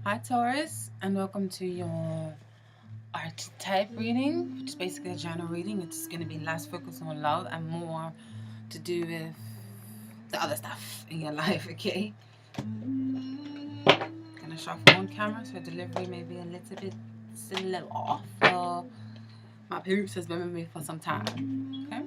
Hi Taurus, and welcome to your Archetype reading, which is basically a general reading. It's going to be less focused on love and more to do with the other stuff in your life, okay? Gonna shuffle on camera, so delivery may be a little off. My peeps has been with me for some time, okay?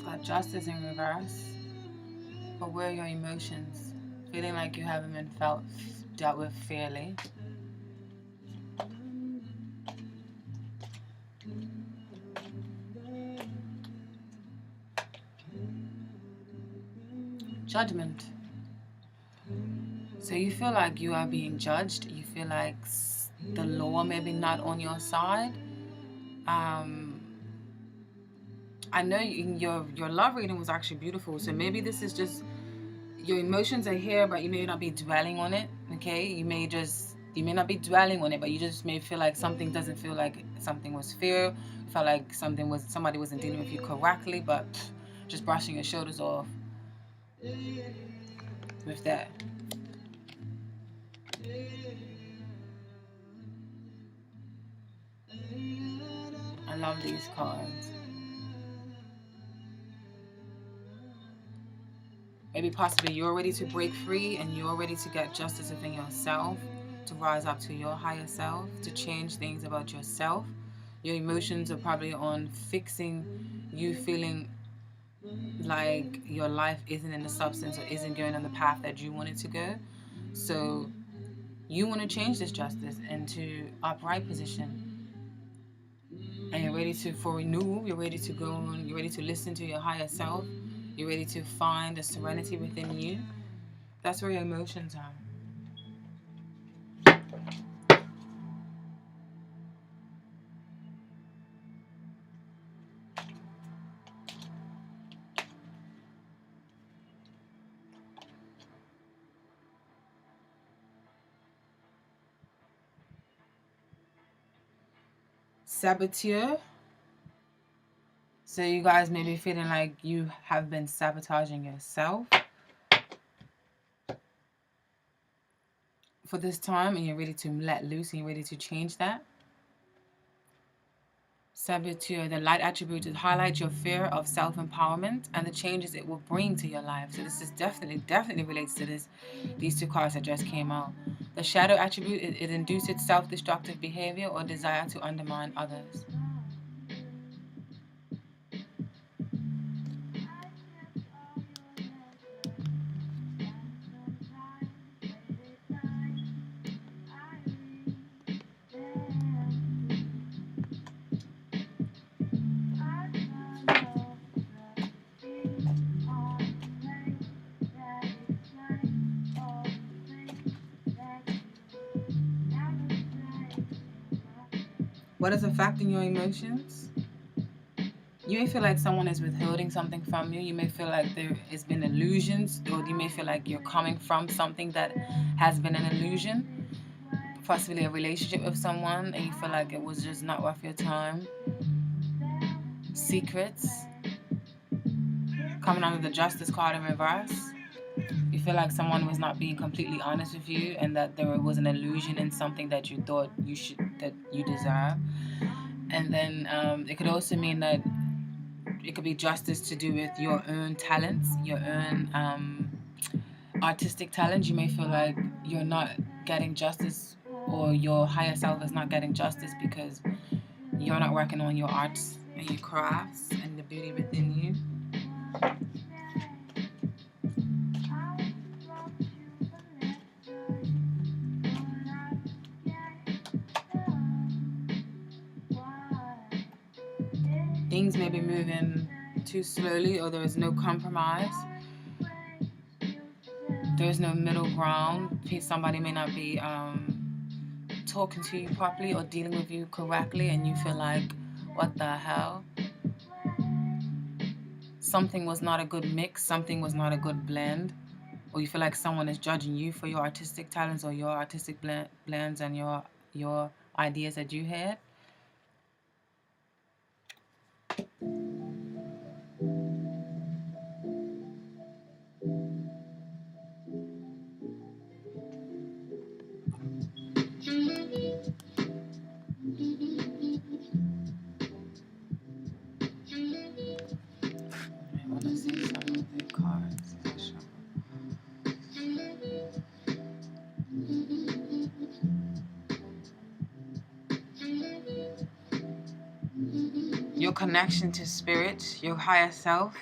Got justice in reverse. But where are your emotions? Feeling like you haven't been dealt with fairly. Judgment. So you feel like you are being judged. You feel like the law maybe not on your side. I know your love reading was actually beautiful. So maybe this is just your emotions are here, but you may not be dwelling on it. Okay, you may not be dwelling on it, but you just may feel like something doesn't feel like something was fair. You felt like somebody wasn't dealing with you correctly, but just brushing your shoulders off with that. I love these cards. Maybe possibly you're ready to break free and you're ready to get justice within yourself, to rise up to your higher self, to change things about yourself. Your emotions are probably on fixing you feeling like your life isn't in the substance or isn't going on the path that you want it to go. So you want to change this justice into upright position. And you're ready for renewal, you're ready to go on, you're ready to listen to your higher self, you're ready to find the serenity within you. That's where your emotions are. Saboteur. So you guys may be feeling like you have been sabotaging yourself for this time, and you're ready to let loose and you're ready to change that. Saboteur, the light attribute, to highlight your fear of self-empowerment and the changes it will bring to your life. So this is definitely relates to these two cards that just came out. The shadow attribute, it induces self-destructive behavior or desire to undermine others. What is affecting your emotions? You may feel like someone is withholding something from you. You may feel like there has been illusions, or you may feel like you're coming from something that has been an illusion, possibly a relationship with someone, and you feel like it was just not worth your time. Secrets. Coming under the Justice card in reverse. You feel like someone was not being completely honest with you, and that there was an illusion in something that you thought that you deserve. And then it could also mean that it could be justice to do with your own talents, your own artistic talents. You may feel like you're not getting justice, or your higher self is not getting justice because you're not working on your arts and your crafts and the beauty within you. Things may be moving too slowly, or there is no compromise. There's no middle ground. Somebody may not be talking to you properly or dealing with you correctly, and you feel like, What the hell? Something was not a good mix, something was not a good blend, or you feel like someone is judging you for your artistic talents or your artistic blends and your ideas that you had. I want to see some of the cards. Your connection to spirit, your higher self.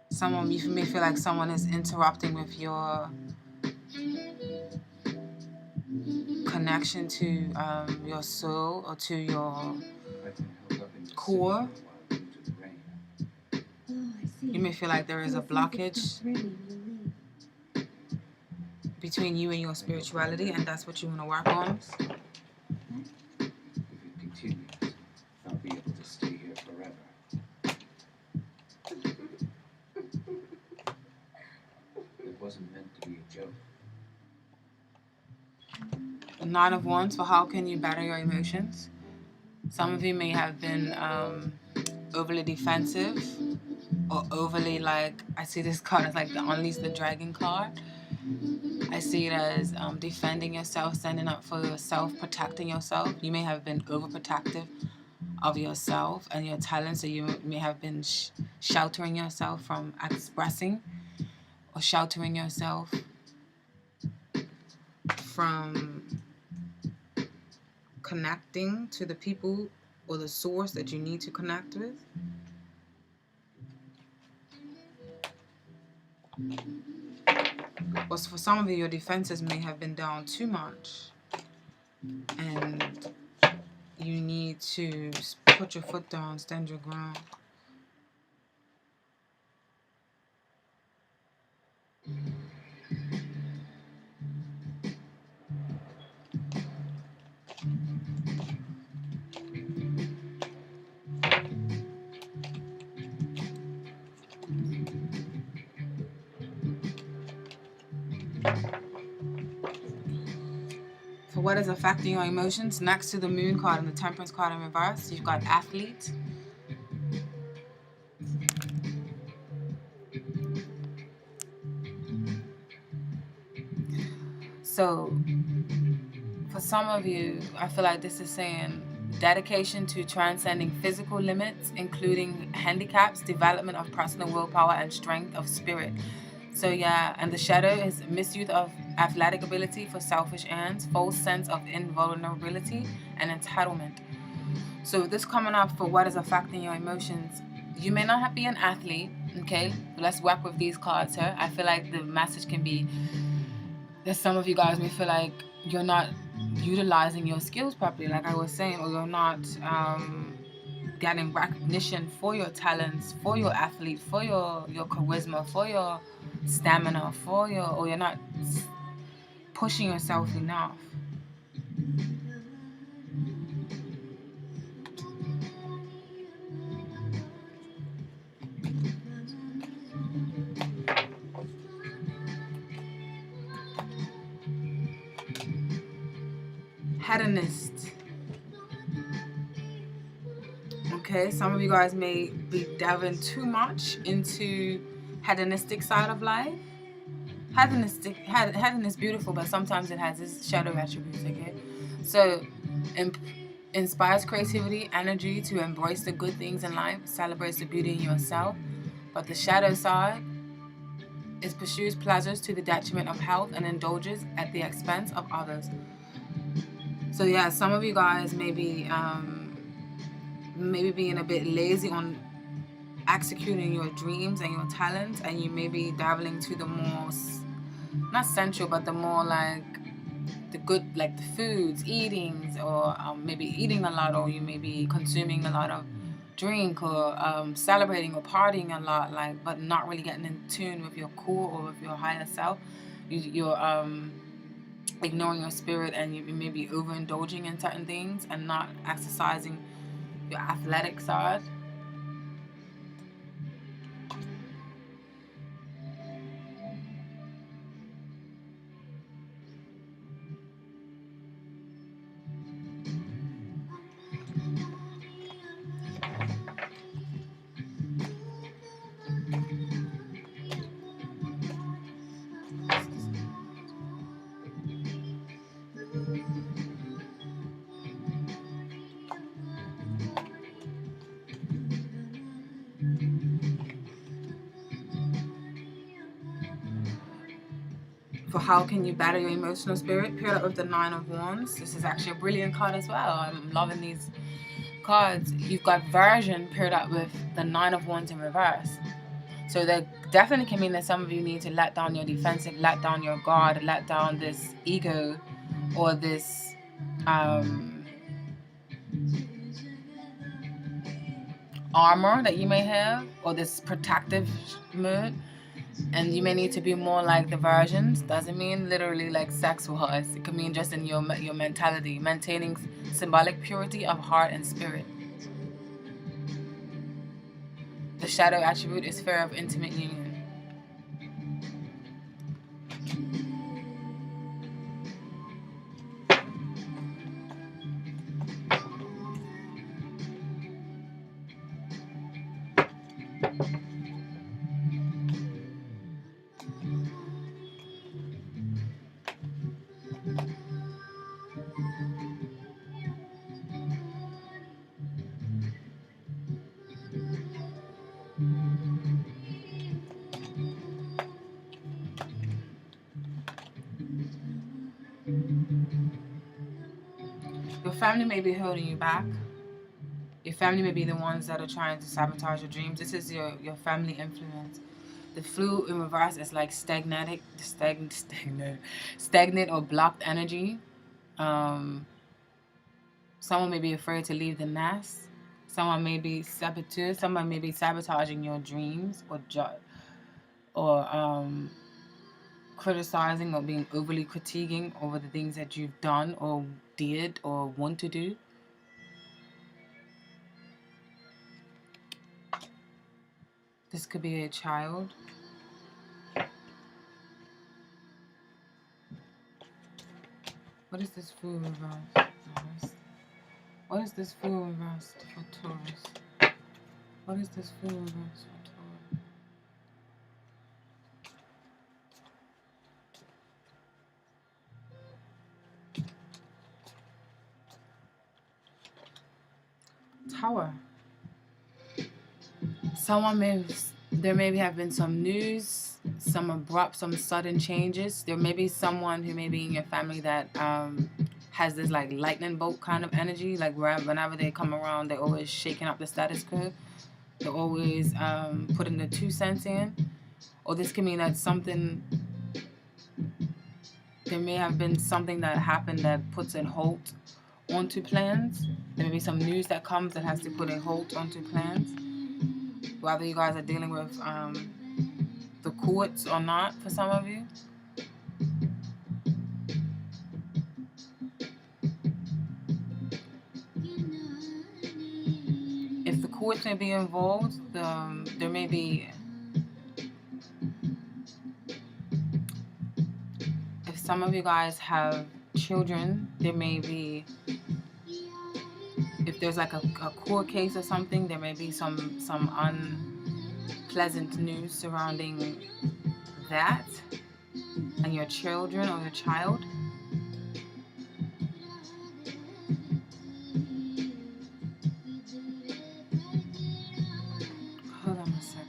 Someone, you may feel like someone is interrupting with your connection to your soul or to your core. You may feel like there is a blockage between you and your spirituality, and that's what you want to work on. If it continues, I'll be able to stay here forever. It wasn't meant to be a joke. The Nine of Wands for how can you better your emotions. Some of you may have been overly defensive or overly, like, I see this card as like the Unleash the Dragon card. I see it as defending yourself, standing up for yourself, protecting yourself. You may have been overprotective of yourself and your talents, so you may have been sheltering yourself from expressing or sheltering yourself from connecting to the people or the source that you need to connect with. But for some of you, your defenses may have been down too much, and you need to put your foot down, stand your ground. For what is affecting your emotions, next to the Moon card and the Temperance card in reverse, you've got Athlete. So, for some of you, I feel like this is saying dedication to transcending physical limits, including handicaps, development of personal willpower, and strength of spirit. So yeah, and the shadow is misuse of athletic ability for selfish ends, false sense of invulnerability, and entitlement. So this coming up for what is affecting your emotions. You may not be an athlete, okay? Let's work with these cards here. I feel like the message can be that some of you guys may feel like you're not utilizing your skills properly, like I was saying, or you're not getting recognition for your talents, for your athlete, for your charisma, for your stamina, or you're not pushing yourself enough. Hedonist. Okay, some of you guys may be delving too much into hedonistic side of life. Hedon is beautiful, but sometimes it has its shadow attributes, okay? So, inspires creativity, energy to embrace the good things in life, celebrates the beauty in yourself. But the shadow side is pursues pleasures to the detriment of health and indulges at the expense of others. So yeah, some of you guys may be maybe being a bit lazy on executing your dreams and your talents, and you may be dabbling to the more, not sensual, but the more like the good, like the foods, eatings, or maybe eating a lot, or you may be consuming a lot of drink, or celebrating or partying a lot, like, but not really getting in tune with your core or with your higher self. You're ignoring your spirit, and you may be overindulging in certain things and not exercising your athletic side. For how can you battle your emotional spirit, paired up with the Nine of Wands. This is actually a brilliant card as well. I'm loving these cards. You've got version paired up with the Nine of Wands in reverse. So that definitely can mean that some of you need to let down your defensive, let down your guard, let down this ego or this armor that you may have, or this protective mood. And you may need to be more like the versions. Doesn't mean literally like sex-wise. It can mean just in your mentality, maintaining symbolic purity of heart and spirit. The shadow attribute is fear of intimate union. Your family may be holding you back. Your family may be the ones that are trying to sabotage your dreams. This is your family influence. The flu in reverse is like stagnant or blocked energy. Someone may be afraid to leave the nest. Someone may be saboteur. Someone may be sabotaging your dreams or criticizing or being overly critiquing over the things that you've done or did or want to do. This could be a child. What is this fool reverse? What is this fool reverse for Taurus? What is this fool reverse for Taurus? Tower. There may have been some news, some abrupt, some sudden changes. There may be someone who may be in your family that has this like lightning bolt kind of energy. Like whenever they come around, they're always shaking up the status quo. They're always putting the 2 cents in. Or this can mean that there may have been something that happened that puts a halt onto plans. There may be some news that comes that has to put a halt onto plans. Whether you guys are dealing with the courts or not for some of you. If the courts may be involved, there may be... If some of you guys have children, there may be... If there's like a court case or something, there may be some unpleasant news surrounding that and your children or your child. Hold on a sec.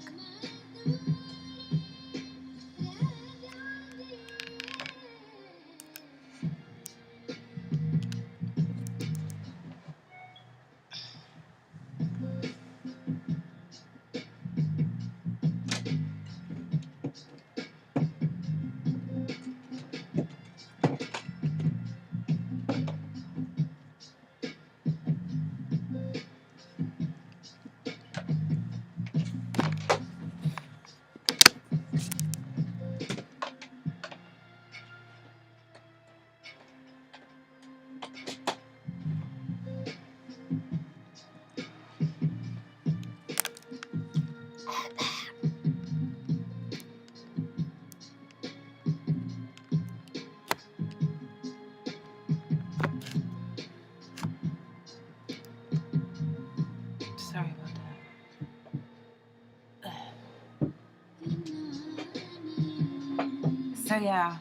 So yeah,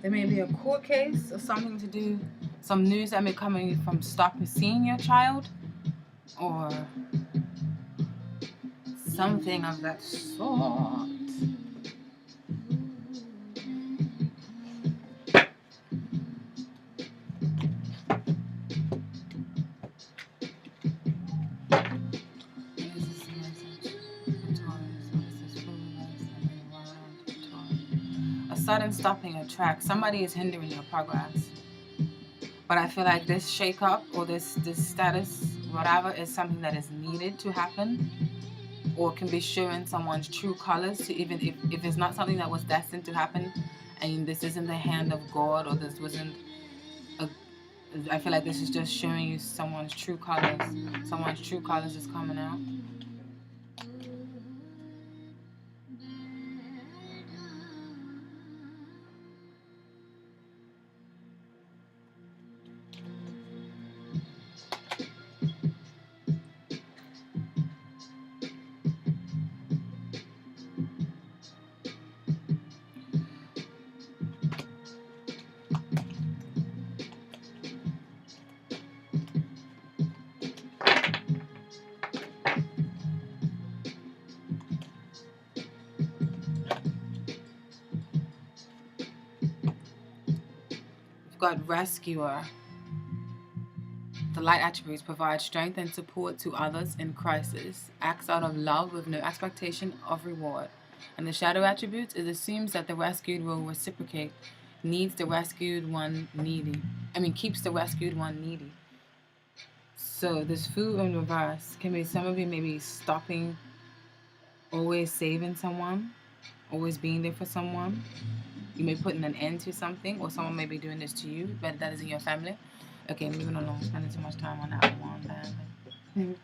there may be a court case or something to do, some news that may come in from stopping seeing your child, or something of that sort. A sudden stopping a track. Somebody is hindering your progress. But I feel like this shake-up or this status, whatever, is something that is needed to happen, or can be showing someone's true colors, to even if it's not something that was destined to happen, and this isn't the hand of God, or this wasn't a, I feel like this is just showing you someone's true colors. Someone's true colors is coming out. We've got rescuer. The light attributes provide strength and support to others in crisis, acts out of love with no expectation of reward. And the shadow attributes, it assumes that the rescued will reciprocate, needs the rescued one needy. Keeps the rescued one needy. So this fool in reverse can be some of you maybe stopping, always saving someone, always being there for someone. You may be putting an end to something, or someone may be doing this to you, but that is in your family. Okay, moving along, spending too much time on that one.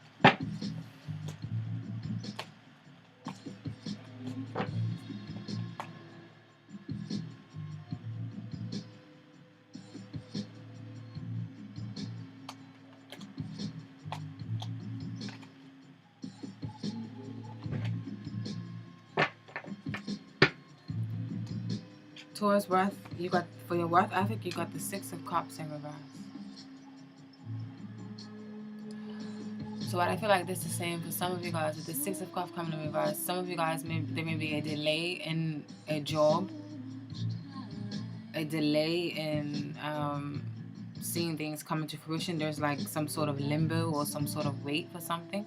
Taurus worth, you got, for your worth ethic, you got the 6 of Cups in reverse. So what I feel like this is saying for some of you guys, with the 6 of Cups coming in reverse, some of you guys, there may be a delay in a job, a delay in seeing things coming to fruition. There's like some sort of limbo or some sort of wait for something.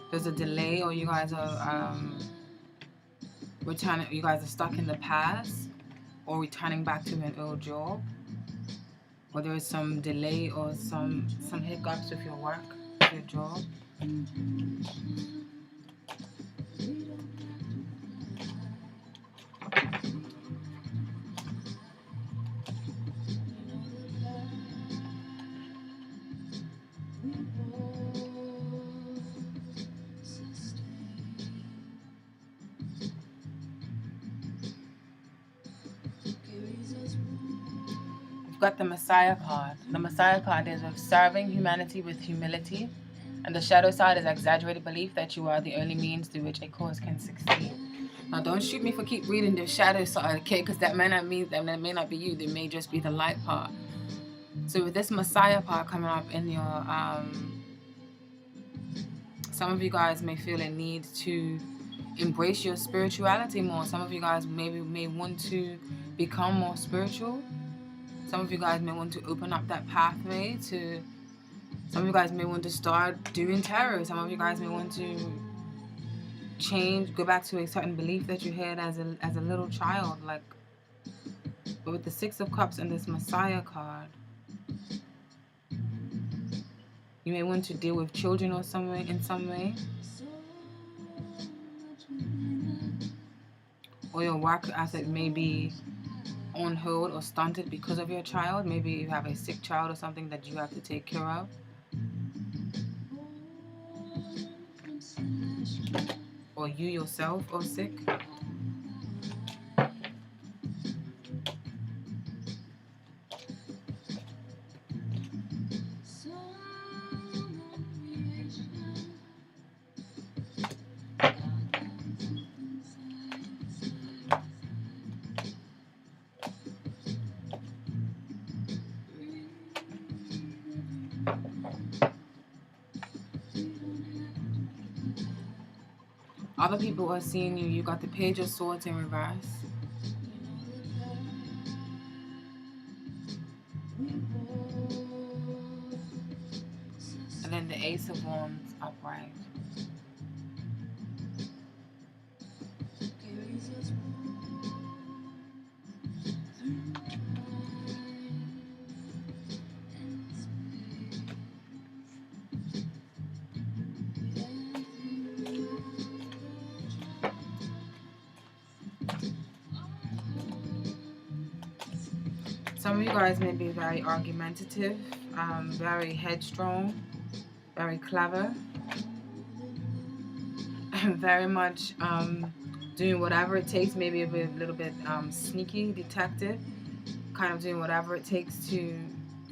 There's a delay, or you guys are returning. You guys are stuck in the past, or returning back to an old job, or there is some delay or some hiccups with your work, your job. Got the Messiah card. The Messiah card is of serving humanity with humility, and the shadow side is exaggerated belief that you are the only means through which a cause can succeed. Now, don't shoot me for keep reading the shadow side, okay? Because that may not be you. There may just be the light part. So with this Messiah part coming up in your, some of you guys may feel a need to embrace your spirituality more. Some of you guys may want to become more spiritual. Some of you guys may want to open up that pathway to, some of you guys may want to start doing tarot. Some of you guys may want to change, go back to a certain belief that you had as a little child. Like, but with the 6 of Cups and this Messiah card, you may want to deal with children or in some way. Or your work ethic may be on hold or stunted because of your child. Maybe you have a sick child or something that you have to take care of. Or you yourself are sick. Other people are seeing you. You got the Page of Swords in reverse. And then the Ace of Wands upright. Some of you guys may be very argumentative, very headstrong, very clever, very much doing whatever it takes, maybe a little bit sneaky, detective, kind of doing whatever it takes to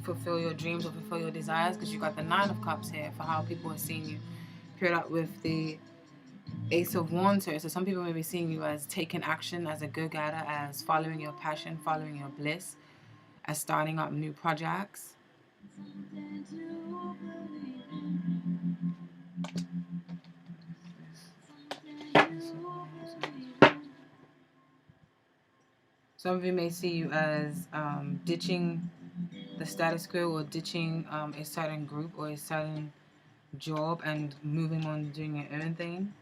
fulfill your dreams or fulfill your desires, because you got the Nine of Cups here for how people are seeing you, paired up with the Ace of Wands here. So some people may be seeing you as taking action, as a go-getter, as following your passion, following your bliss, as starting up new projects. Some of you may see you as ditching the status quo, or ditching a certain group or a certain job and moving on doing your own thing.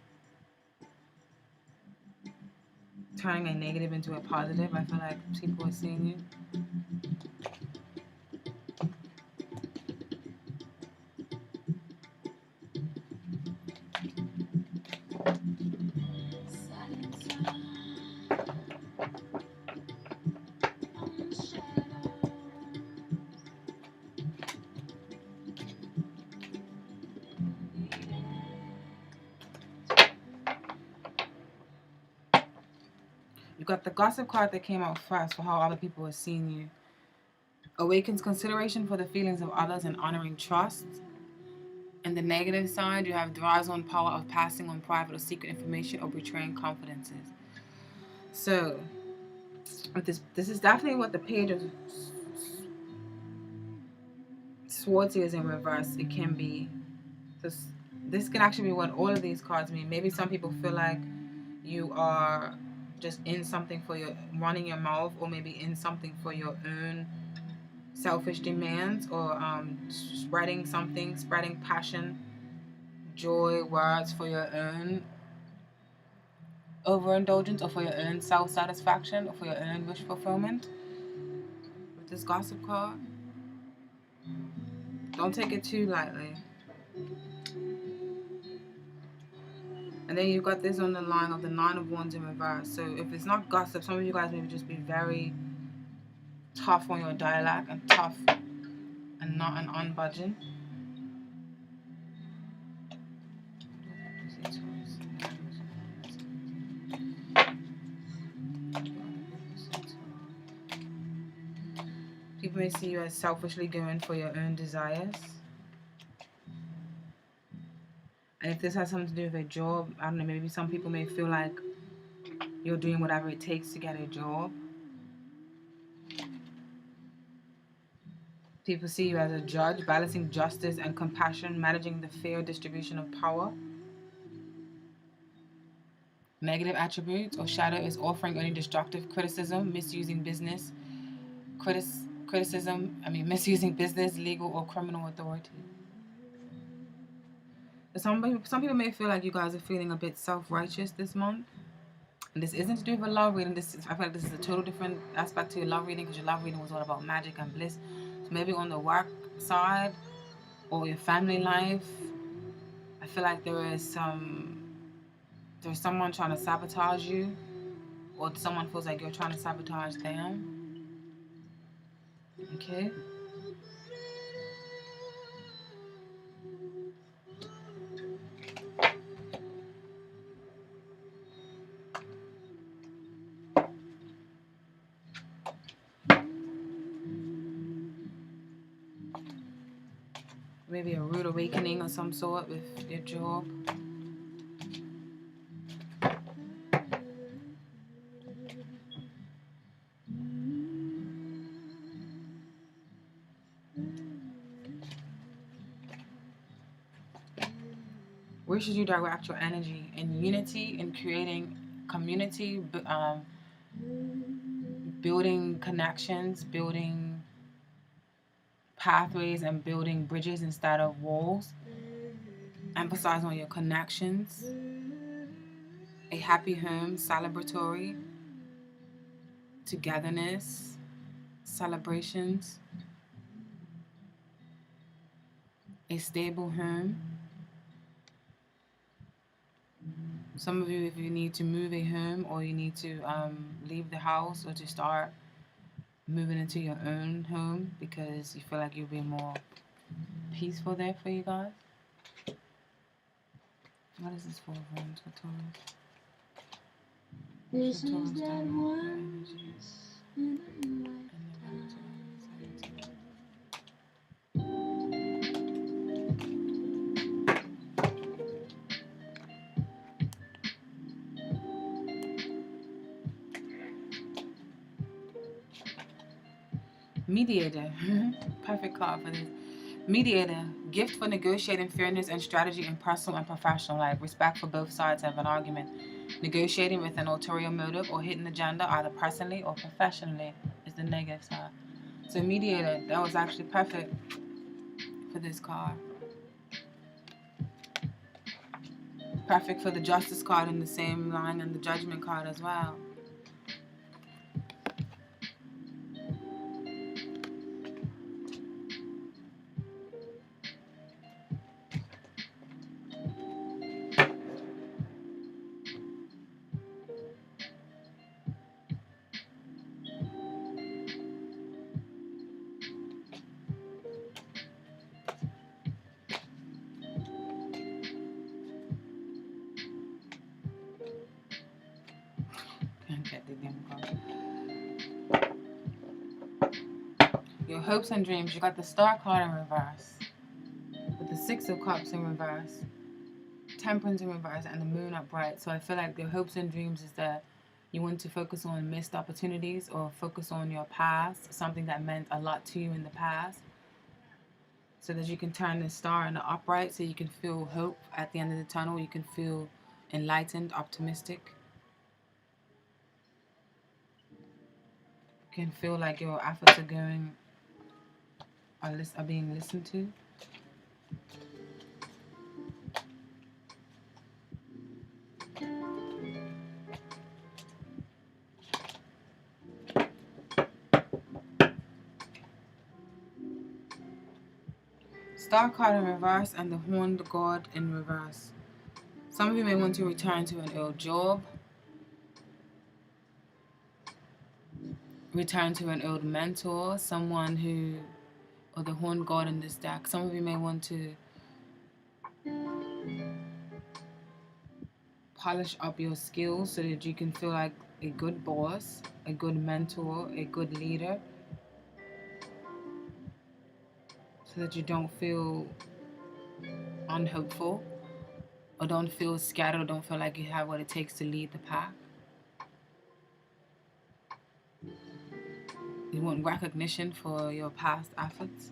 Turning a negative into a positive. I feel like people are seeing you. You got the Gossip card that came out first for how other people are seeing you. Awakens consideration for the feelings of others and honoring trust. And the negative side, you have draws on power of passing on private or secret information or betraying confidences. So, this is definitely what the Page of Swords is in reverse. It can be. So this can actually be what all of these cards mean. Maybe some people feel like you are just in something for your running your mouth, or maybe in something for your own selfish demands, or spreading something, spreading passion, joy, words for your own overindulgence, or for your own self-satisfaction, or for your own wish fulfillment. With this Gossip card, don't take it too lightly. And then you've got this on the line of the Nine of Wands in reverse. So if it's not gossip, some of you guys maybe just be very tough on your dialect, and tough and not an unbudging. People may see you as selfishly going for your own desires. And if this has something to do with a job, I don't know, maybe some people may feel like you're doing whatever it takes to get a job. People see you as a judge, balancing justice and compassion, managing the fair distribution of power. Negative attributes or shadow is offering only destructive criticism, misusing business, misusing business, legal, or criminal authority. Some people may feel like you guys are feeling a bit self-righteous this month. And this isn't to do with a love reading. I feel like this is a total different aspect to your love reading, because your love reading was all about magic and bliss. So maybe on the work side or your family life, I feel like there's someone trying to sabotage you, or someone feels like you're trying to sabotage them. Okay? Maybe a rude awakening of some sort with your job. Where should you direct your energy? In unity, in creating community, building connections, building pathways, and building bridges instead of walls. Emphasize on your connections. A happy home, celebratory, togetherness, celebrations. A stable home. Some of you, if you need to move a home or you need to leave the house or to start moving into your own home because you feel like you'll be more peaceful there for you guys. What is this for Wands for Taurus? This For Taurus, is that energy. once in a life. Mediator. Perfect card for this. Mediator. Gift for negotiating fairness and strategy in personal and professional life. Respect for both sides of an argument. Negotiating with an ulterior motive or hidden agenda, either personally or professionally, is the negative side. So mediator, that was actually perfect for this card. Perfect for the justice card in the same line and the judgment card as well. Your hopes and dreams. You got the Star card in reverse. With the Six of Cups in reverse. Temperance in reverse and the Moon upright. So I feel like your hopes and dreams is that you want to focus on missed opportunities or focus on your past, something that meant a lot to you in the past, so that you can turn the star in the upright so you can feel hope at the end of the tunnel. You can feel enlightened, optimistic. You can feel like your efforts are being listened to. Star card in reverse and the Horned God in reverse. Some of you may want to return to an old job, return to an old mentor, someone who, or the Horned God in this deck. Some of you may want to polish up your skills so that you can feel like a good boss, a good mentor, a good leader, so that you don't feel unhopeful or don't feel scattered or don't feel like you have what it takes to lead the pack. You want recognition for your past efforts.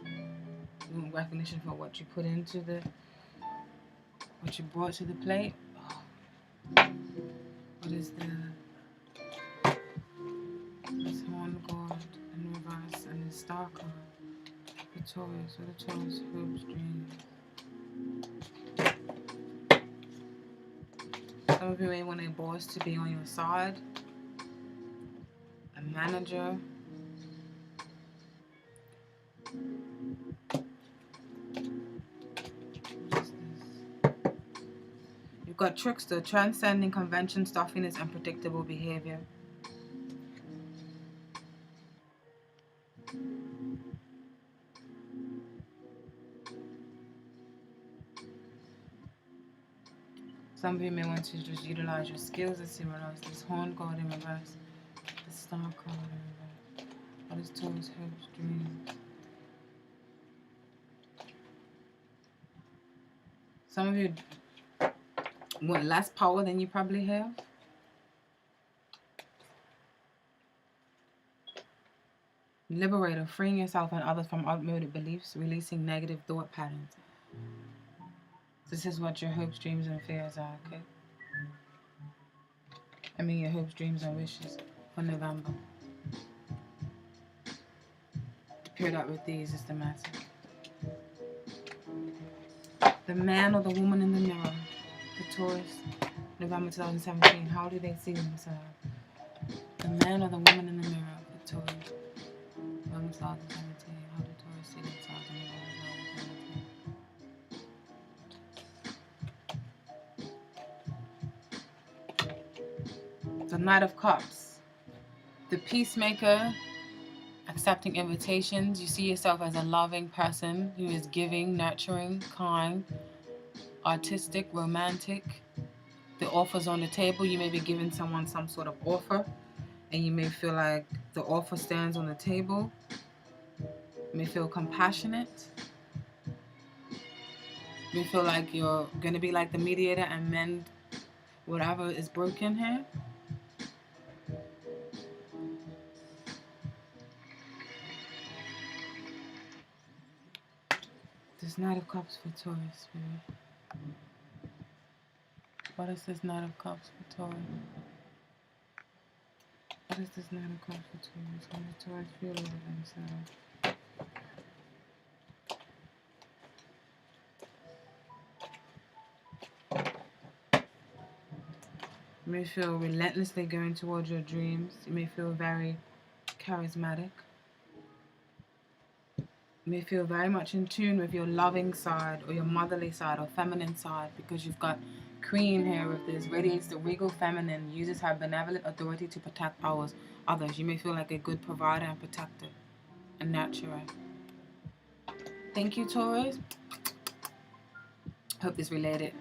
You want recognition for what you put into what you brought to the plate. What is this Horn God in reverse and the Star card? The Taurus, or the Taurus hopes, dreams. Some of you may want a boss to be on your side, a manager. You've got trickster, transcending convention, stuffiness, and predictable behavior. Some of you may want to just utilize your skills and symbolize this Horn God in reverse, the Star card in reverse. What is Taurus hopes, dreams? Some of you want less power than you probably have. Liberator, freeing yourself and others from outmoded beliefs, releasing negative thought patterns. This is what your hopes, dreams, and fears are, okay? I mean your hopes, dreams, and wishes for November. Paired up with these is the message. The man or the woman in the mirror, the Taurus, November 2017, how do they see themselves? The man or the woman in the mirror, the Taurus, November 2017, how do Taurus see themselves in November 2017? The Knight of Cups, the peacemaker, accepting invitations. You see yourself as a loving person who is giving, nurturing, kind, artistic, romantic. The offer's on the table. You may be giving someone some sort of offer, and you may feel like the offer stands on the table. You may feel compassionate. You may feel like you're going to be like the mediator and mend whatever is broken here. This Knight of Cups for Taurus, baby. What is this Knight of Cups for Taurus? What is this Knight of Cups for Taurus? How does Taurus feel over themselves? You may feel relentlessly going towards your dreams. You may feel very charismatic. You may feel very much in tune with your loving side or your motherly side or feminine side, because you've got Queen here with this, radiates the regal feminine, uses her benevolent authority to protect others. You may feel like a good provider and protector and nurturer. Thank you, Taurus. Hope this related.